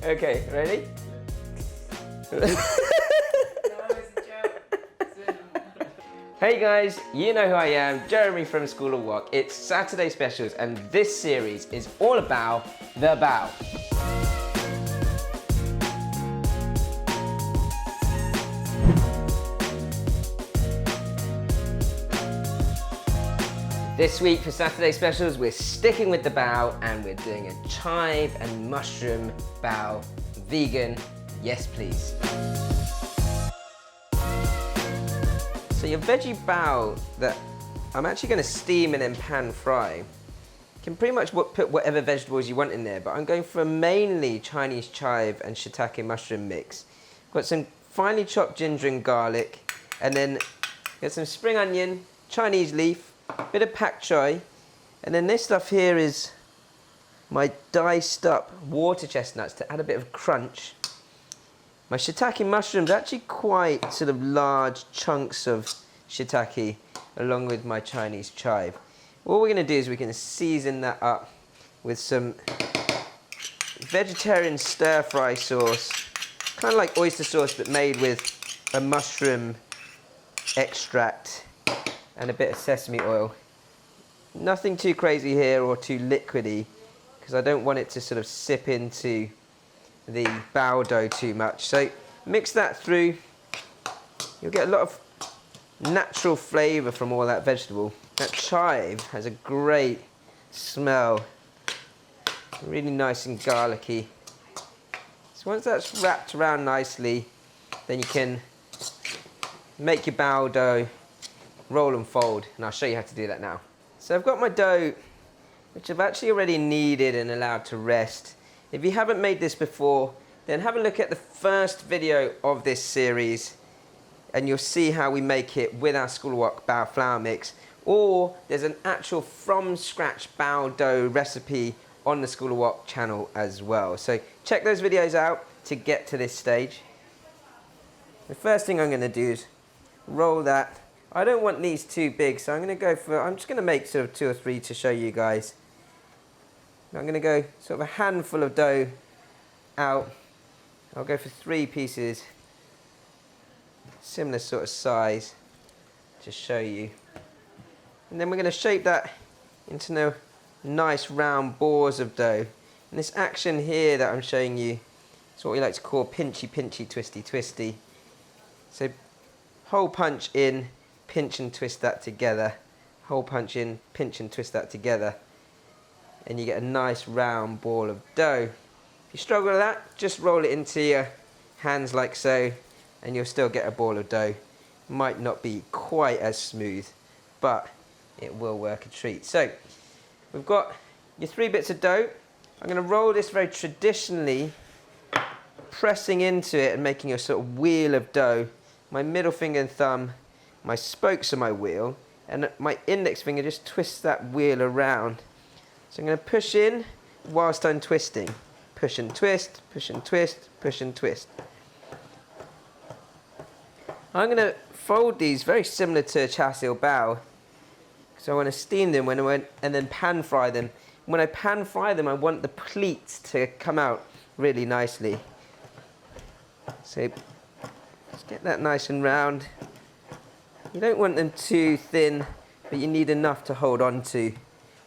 Okay, ready? Hey guys, you know who I am, Jeremy from School of Wok. It's Saturday Specials and this series is all about the bao. This week for Saturday Specials, we're sticking with the bao and we're doing a chive and mushroom bao, vegan, yes please. So your veggie bao that I'm actually going to steam and then pan fry, you can pretty much put whatever vegetables you want in there, but I'm going for a mainly Chinese chive and shiitake mushroom mix. Got some finely chopped ginger and garlic, and then got some spring onion, Chinese leaf, bit of pak choi, and then this stuff here is my diced up water chestnuts to add a bit of crunch. My shiitake mushrooms, actually quite sort of large chunks of shiitake along with my Chinese chive. What we're going to do is we're going to season that up with some vegetarian stir fry sauce, kind of like oyster sauce but made with a mushroom extract and a bit of sesame oil. Nothing too crazy here or too liquidy because I don't want it to sort of sip into the bao dough too much. So mix that through. You'll get a lot of natural flavour from all that vegetable. That chive has a great smell, really nice and garlicky. So once that's wrapped around nicely, then you can make your bao dough, roll and fold, and I'll show you how to do that now. So I've got my dough, which I've actually already kneaded and allowed to rest. If you haven't made this before, then have a look at the first video of this series and you'll see how we make it with our School of Wok bao flour mix. Or there's an actual from scratch bao dough recipe on the School of Wok channel as well. So check those videos out to get to this stage. The first thing I'm going to do is roll that. I don't want these too big, so I'm just going to make sort of 2 or 3 to show you guys. I'm going to go sort of a handful of dough out. I'll go for 3 pieces, similar sort of size, to show you. And then we're going to shape that into nice round balls of dough. And this action here that I'm showing you is what we like to call pinchy, pinchy, twisty, twisty. So hole punch in, pinch and twist that together. Hole punch in, pinch and twist that together. And you get a nice round ball of dough. If you struggle with that, just roll it into your hands like so, and you'll still get a ball of dough. Might not be quite as smooth, but it will work a treat. So we've got your 3 bits of dough. I'm going to roll this very traditionally, pressing into it and making a sort of wheel of dough. My middle finger and thumb, my spokes of my wheel, and my index finger just twists that wheel around. So I'm going to push in whilst I'm twisting. Push and twist, push and twist, push and twist. I'm going to fold these very similar to char siu bao. So I want to steam them and then pan fry them. When I pan fry them, I want the pleats to come out really nicely. So just get that nice and round. You don't want them too thin, but you need enough to hold on to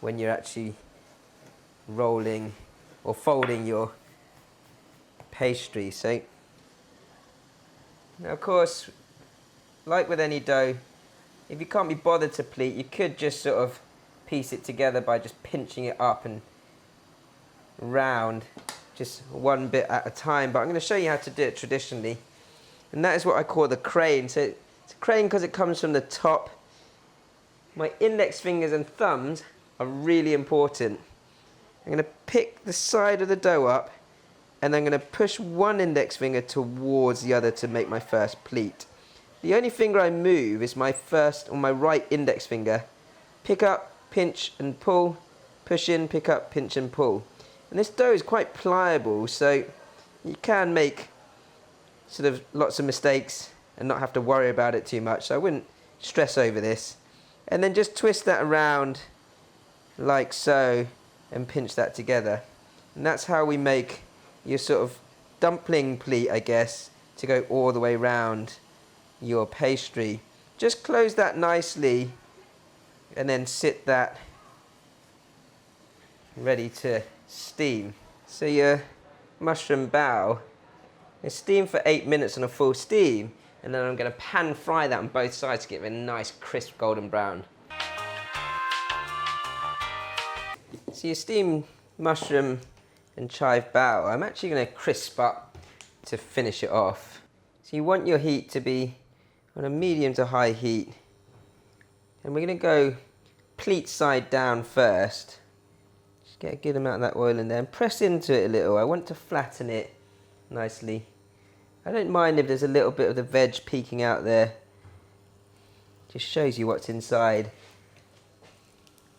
when you're actually rolling or folding your pastry. So now of course, like with any dough, if you can't be bothered to pleat, you could just sort of piece it together by just pinching it up and round, just one bit at a time. But I'm going to show you how to do it traditionally, and that is what I call the crane. So it's a crane because it comes from the top. My index fingers and thumbs are really important. I'm going to pick the side of the dough up, and I'm going to push one index finger towards the other to make my first pleat. The only finger I move is my right index finger. Pick up, pinch and pull, push in, pick up, pinch and pull. And this dough is quite pliable, so you can make sort of lots of mistakes and not have to worry about it too much. So I wouldn't stress over this. And then just twist that around like so and pinch that together. And that's how we make your sort of dumpling pleat, I guess, to go all the way round your pastry. Just close that nicely and then sit that ready to steam. So your mushroom bao is steamed for 8 minutes on a full steam, and then I'm going to pan fry that on both sides to get a nice crisp golden brown. So your steamed mushroom and chive bao, I'm actually going to crisp up to finish it off. So you want your heat to be on a medium to high heat, and we're going to go pleat side down first. Just get a good amount of that oil in there and press into it a little. I want to flatten it nicely. I don't mind if there's a little bit of the veg peeking out there. Just shows you what's inside.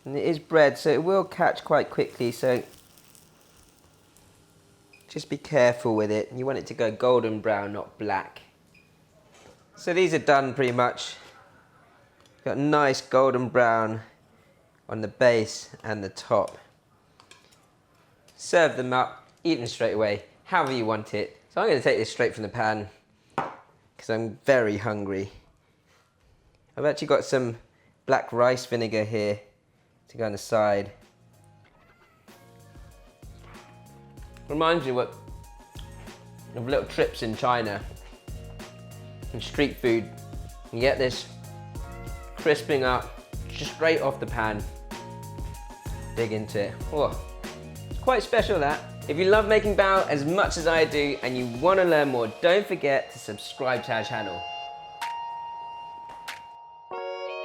And it is bread, so it will catch quite quickly, so just be careful with it. You want it to go golden brown, not black. So these are done pretty much. Got a nice golden brown on the base and the top. Serve them up, eat them straight away, however you want it. So I'm going to take this straight from the pan because I'm very hungry. I've actually got some black rice vinegar here to go on the side. Reminds me of little trips in China and street food. You get this crisping up just straight off the pan. Dig into it. Oh, it's quite special, that. If you love making bao as much as I do and you want to learn more, don't forget to subscribe to our channel.